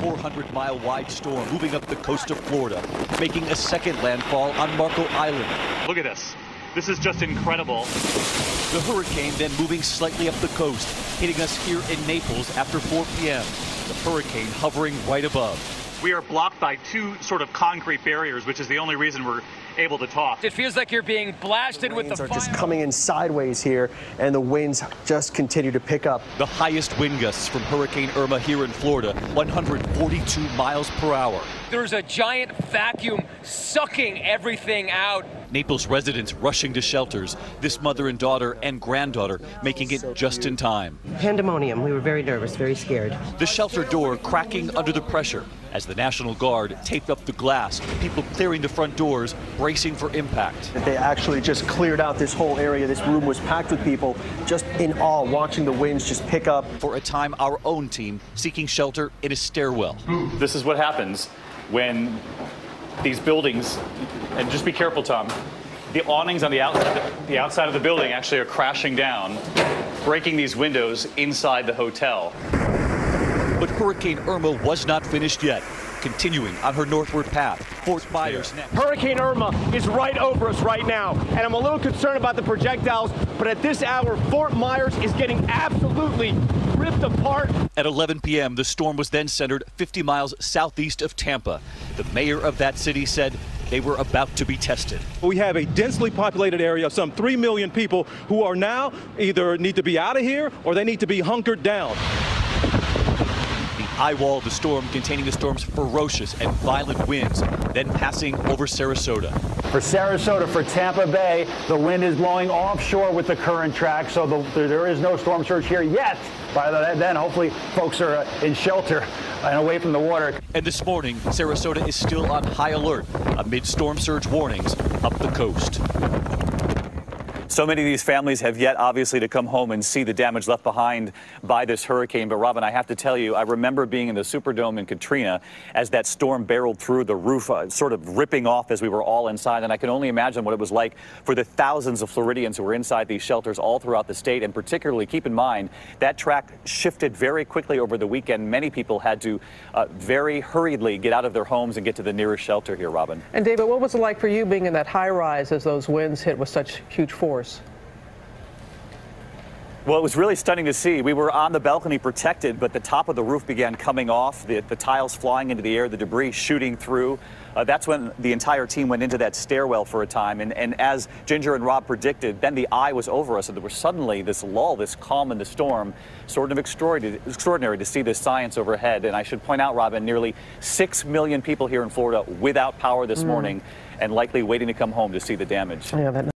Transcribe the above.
400-mile-wide storm moving up the coast of Florida, making a second landfall on Marco Island. Look at this. This is just incredible. The hurricane then moving slightly up the coast, hitting us here in Naples after 4 p.m. The hurricane hovering right above. We are blocked by two sort of concrete barriers, which is the only reason we're able to talk. It feels like you're being blasted with the fire. The winds are just coming in sideways here, and the winds just continue to pick up. The highest wind gusts from Hurricane Irma here in Florida, 142 miles per hour. There's a giant vacuum sucking everything out. Naples residents rushing to shelters, this mother and daughter and granddaughter making it just in time. Pandemonium. We were very nervous, very scared. The shelter door cracking under the pressure as the National Guard taped up the glass, people clearing the front doors, bracing for impact. They actually just cleared out this whole area. This room was packed with people just in awe, watching the winds just pick up. For a time, our own team seeking shelter in a stairwell. This is what happens when these buildings, and just be careful, Tom, the awnings on the outside of the building actually are crashing down, breaking these windows inside the hotel. But Hurricane Irma was not finished yet, continuing on her northward path. Fort Myers next. Hurricane Irma is right over us right now, and I'm a little concerned about the projectiles, but at this hour, Fort Myers is getting absolutely ripped apart. At 11 p.m., the storm was then centered 50 miles southeast of Tampa. The mayor of that city said they were about to be tested. We have a densely populated area of some 3 million people who are now either need to be out of here or they need to be hunkered down. Eye wall of the storm containing the storm's ferocious and violent winds, then passing over Sarasota. For Sarasota, for Tampa Bay, the wind is blowing offshore with the current track, so there is no storm surge here yet. By then, hopefully, folks are in shelter and away from the water. And this morning, Sarasota is still on high alert amid storm surge warnings up the coast. So many of these families have yet, obviously, to come home and see the damage left behind by this hurricane. But, Robin, I have to tell you, I remember being in the Superdome in Katrina as that storm barreled through the roof, sort of ripping off as we were all inside. And I can only imagine what it was like for the thousands of Floridians who were inside these shelters all throughout the state. And particularly, keep in mind, that track shifted very quickly over the weekend. Many people had to very hurriedly get out of their homes and get to the nearest shelter here, Robin. And, David, what was it like for you being in that high rise as those winds hit with such huge force? Well, it was really stunning to see. We were on the balcony protected, but the top of the roof began coming off, the tiles flying into the air, the debris shooting through. That's when the entire team went into that stairwell for a time. And as Ginger and Rob predicted, then the eye was over us, and there was suddenly this lull, this calm in the storm. Sort of extraordinary to see this science overhead. And I should point out, Robin, nearly 6 million people here in Florida without power this morning and likely waiting to come home to see the damage. Yeah, that